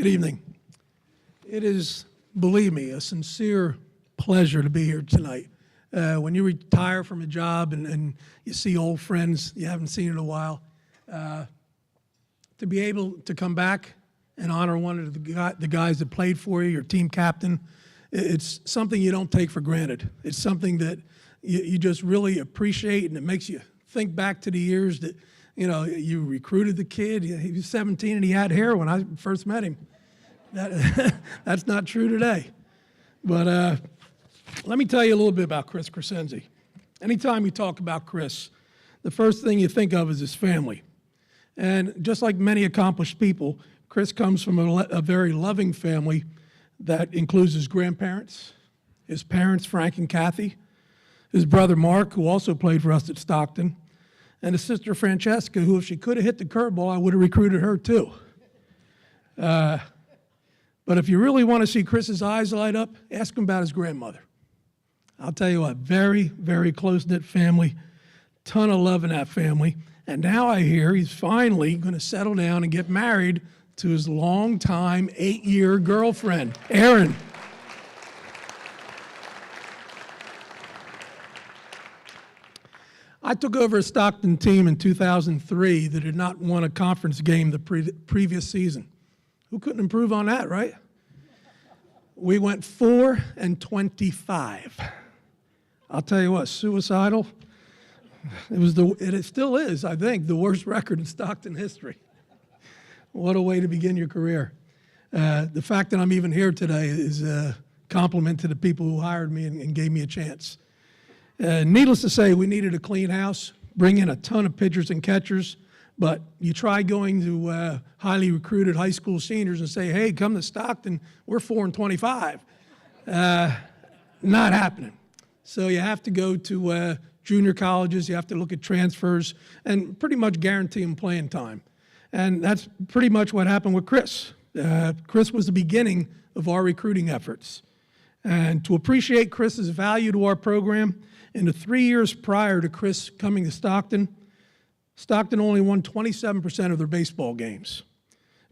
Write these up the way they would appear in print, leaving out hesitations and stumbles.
Good evening. It is, believe me, a sincere pleasure to be here tonight. When you retire from a job and you see old friends you haven't seen in a while, to be able to come back and honor one of the guys that played for you, your team captain, it's something you don't take for granted. It's something that you just really appreciate, and it makes you think back to the years that, you know, you recruited the kid. He was 17 and he had hair when I first met him. That's not true today. But let me tell you a little bit about Chris Crescenzi. Anytime you talk about Chris, the first thing you think of is his family. And just like many accomplished people, Chris comes from a very loving family that includes his grandparents, his parents, Frank and Kathy, his brother Mark, who also played for us at Stockton, and his sister Francesca, who if she could have hit the curveball, I would have recruited her too. But if you really want to see Chris's eyes light up, ask him about his grandmother. I'll tell you what, very, very close-knit family, ton of love in that family. And now I hear he's finally going to settle down and get married to his longtime 8-year girlfriend, Erin. I took over a Stockton team in 2003 that had not won a conference game the previous season. Who couldn't improve on that, right? We went 4-25. I'll tell you what, suicidal. It still is, I think, the worst record in Stockton history. What a way to begin your career. The fact that I'm even here today is a compliment to the people who hired me and gave me a chance. Needless to say, we needed a clean house, bring in a ton of pitchers and catchers, but you try going to highly recruited high school seniors and say, hey, come to Stockton, we're 4-25. Not happening. So you have to go to junior colleges, you have to look at transfers, and pretty much guarantee them playing time. And that's pretty much what happened with Chris. Chris was the beginning of our recruiting efforts. And to appreciate Chris's value to our program, in the 3 years prior to Chris coming to Stockton, Stockton only won 27% of their baseball games.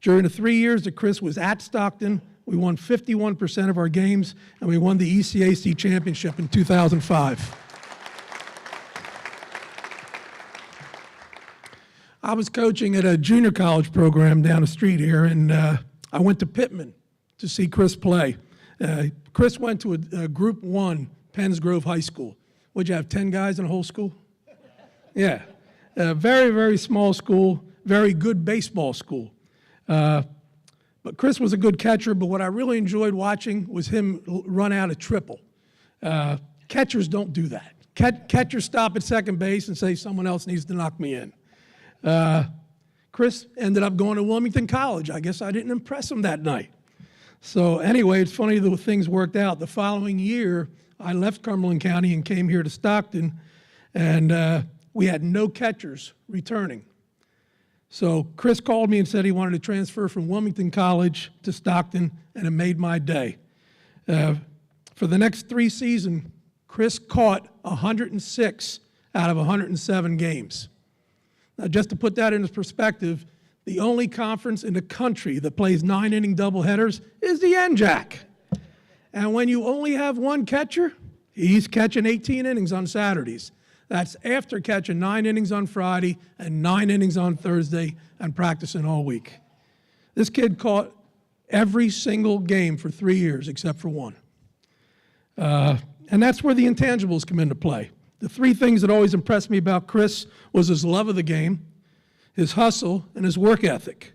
During the 3 years that Chris was at Stockton, we won 51% of our games, and we won the ECAC championship in 2005. I was coaching at a junior college program down the street here, and I went to Pittman to see Chris play. Chris went to a Group 1 Penns Grove High School. Would you have 10 guys in the whole school? Yeah. Very, very small school, very good baseball school. But Chris was a good catcher, but what I really enjoyed watching was him run out a triple. Catchers don't do that. Catchers stop at second base and say, someone else needs to knock me in. Chris ended up going to Wilmington College. I guess I didn't impress him that night. So anyway, it's funny the things worked out. The following year, I left Cumberland County and came here to Stockton, and we had no catchers returning. So Chris called me and said he wanted to transfer from Wilmington College to Stockton, and it made my day. For the next 3 seasons, Chris caught 106 out of 107 games. Now, just to put that into perspective, the only conference in the country that plays 9-inning doubleheaders is the NJAC. And when you only have one catcher, he's catching 18 innings on Saturdays. That's after catching 9 innings on Friday and 9 innings on Thursday and practicing all week. This kid caught every single game for 3 years except for one. And that's where the intangibles come into play. The 3 things that always impressed me about Chris was his love of the game, his hustle, and his work ethic.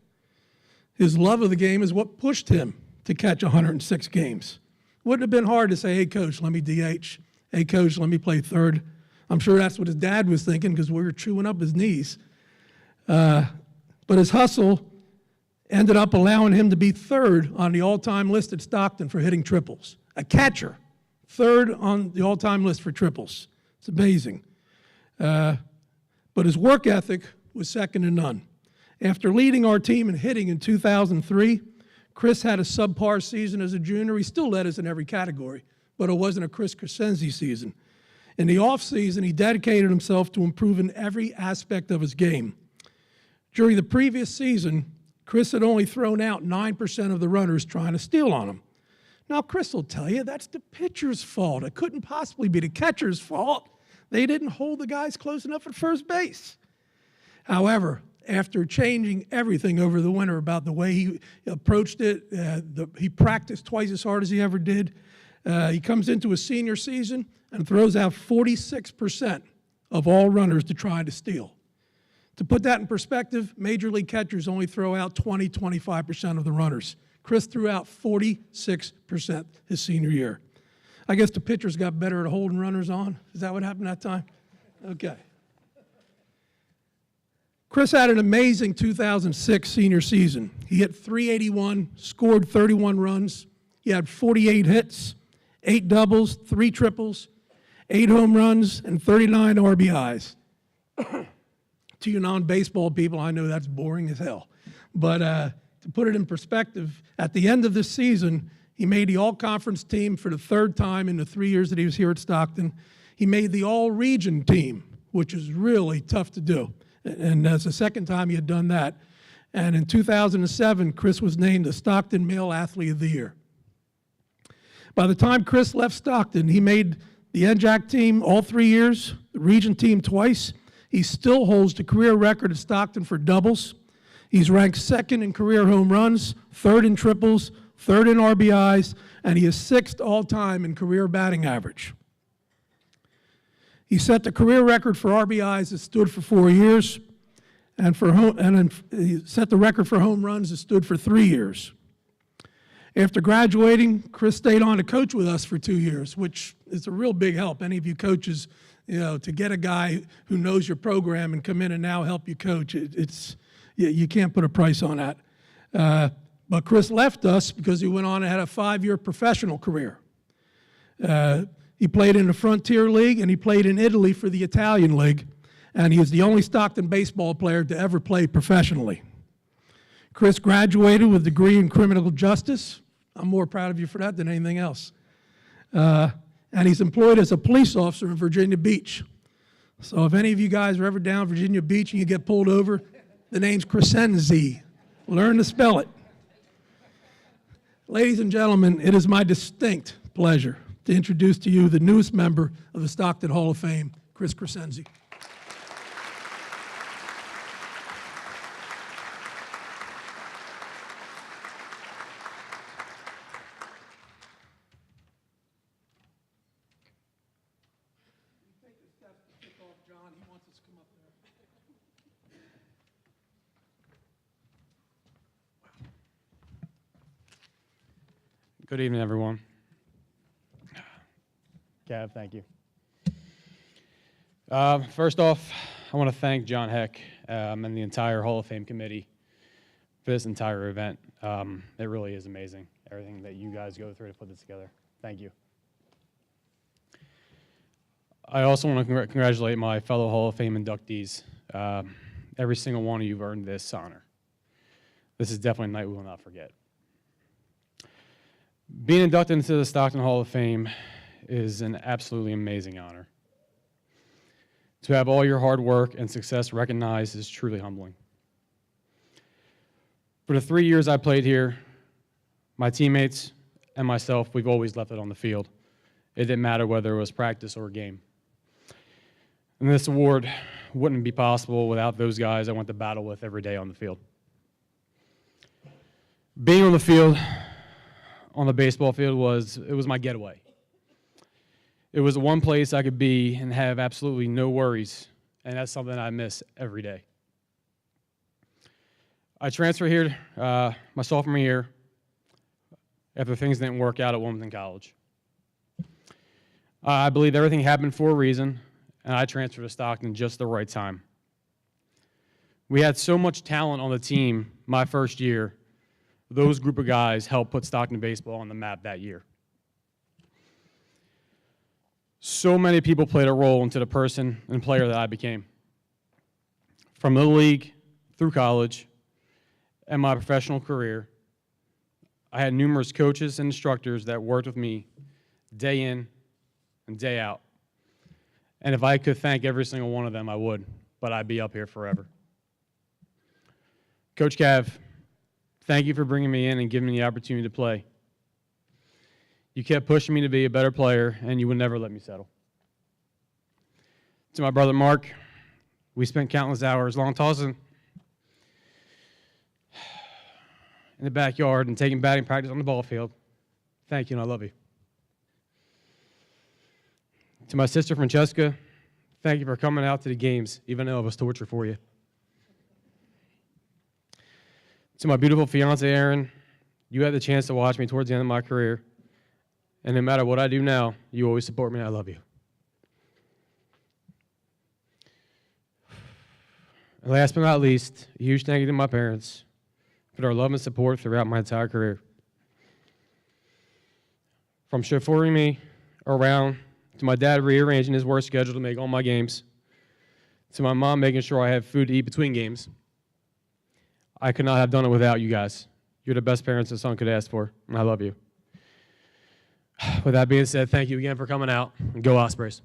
His love of the game is what pushed him to catch 106 games. Wouldn't have been hard to say, hey, coach, let me DH. Hey, coach, let me play third. I'm sure that's what his dad was thinking because we were chewing up his knees. But his hustle ended up allowing him to be third on the all-time list at Stockton for hitting triples. A catcher, third on the all-time list for triples. It's amazing. But his work ethic was second to none. After leading our team in hitting in 2003, Chris had a subpar season as a junior. He still led us in every category, but it wasn't a Chris Crescenzi season. In the offseason, he dedicated himself to improving every aspect of his game. During the previous season, Chris had only thrown out 9% of the runners trying to steal on him. Now, Chris will tell you that's the pitcher's fault. It couldn't possibly be the catcher's fault. They didn't hold the guys close enough at first base. However, after changing everything over the winter about the way he approached it, he practiced twice as hard as he ever did. He comes into his senior season and throws out 46% of all runners to try to steal. To put that in perspective, Major League catchers only throw out 25% of the runners. Chris threw out 46% his senior year. I guess the pitchers got better at holding runners on. Is that what happened that time? Okay. Chris had an amazing 2006 senior season. He hit .381, scored 31 runs. He had 48 hits, 8 doubles, 3 triples, 8 home runs, and 39 RBIs. To you non-baseball people, I know that's boring as hell. But to put it in perspective, at the end of this season, he made the all-conference team for the 3rd time in the 3 years that he was here at Stockton. He made the all-region team, which is really tough to do. And that's the 2nd time he had done that. And in 2007, Chris was named the Stockton Male Athlete of the Year. By the time Chris left Stockton, he made the NJAC team all 3 years, the region team twice. He still holds the career record at Stockton for doubles. He's ranked 2nd in career home runs, 3rd in triples, 3rd in RBIs, and he is 6th all-time in career batting average. He set the career record for RBIs that stood for 4 years, and he set the record for home runs that stood for 3 years. After graduating, Chris stayed on to coach with us for 2 years, which is a real big help. Any of you coaches, to get a guy who knows your program and come in and now help you coach, you can't put a price on that. But Chris left us because he went on and had a 5-year professional career. He played in the Frontier League, and he played in Italy for the Italian League, and he is the only Stockton baseball player to ever play professionally. Chris graduated with a degree in criminal justice. I'm more proud of you for that than anything else. And he's employed as a police officer in Virginia Beach. So if any of you guys are ever down Virginia Beach and you get pulled over, the name's Crescenzi. Learn to spell it. Ladies and gentlemen, it is my distinct pleasure to introduce to you the newest member of the Stockton Hall of Fame, Chris Crescenzi. Good evening, everyone. Cav, thank you. First off, I want to thank John Heck and the entire Hall of Fame committee for this entire event. It really is amazing, everything that you guys go through to put this together. Thank you. I also want to congratulate my fellow Hall of Fame inductees. Every single one of you have earned this honor. This is definitely a night we will not forget. Being inducted into the Stockton Hall of Fame is an absolutely amazing honor. To have all your hard work and success recognized is truly humbling. For the 3 years I played here, my teammates and myself, we've always left it on the field. It didn't matter whether it was practice or a game. And this award wouldn't be possible without those guys I went to battle with every day on the field. Being on the field, on the baseball field, was my getaway. It was the one place I could be and have absolutely no worries, and that's something I miss every day. I transferred here my sophomore year after things didn't work out at Wilmington College. I believe everything happened for a reason, and I transferred to Stockton just the right time. We had so much talent on the team my first year. Those group of guys helped put Stockton baseball on the map that year. So many people played a role into the person and player that I became. From Little League through college and my professional career, I had numerous coaches and instructors that worked with me day in and day out. And if I could thank every single one of them, I would, but I'd be up here forever. Coach Cav, Thank you for bringing me in and giving me the opportunity to play. You kept pushing me to be a better player, and you would never let me settle. To my brother Mark, we spent countless hours long tossing in the backyard and taking batting practice on the ball field. Thank you, and I love you. To my sister Francesca, thank you for coming out to the games, even though it was torture for you. To my beautiful fiance, Erin, you had the chance to watch me towards the end of my career, and no matter what I do now, you always support me, and I love you. And last but not least, a huge thank you to my parents for their love and support throughout my entire career. From chauffeuring me around, to my dad rearranging his work schedule to make all my games, to my mom making sure I have food to eat between games. I could not have done it without you guys. You're the best parents a son could ask for, and I love you. With that being said, thank you again for coming out, and go Ospreys.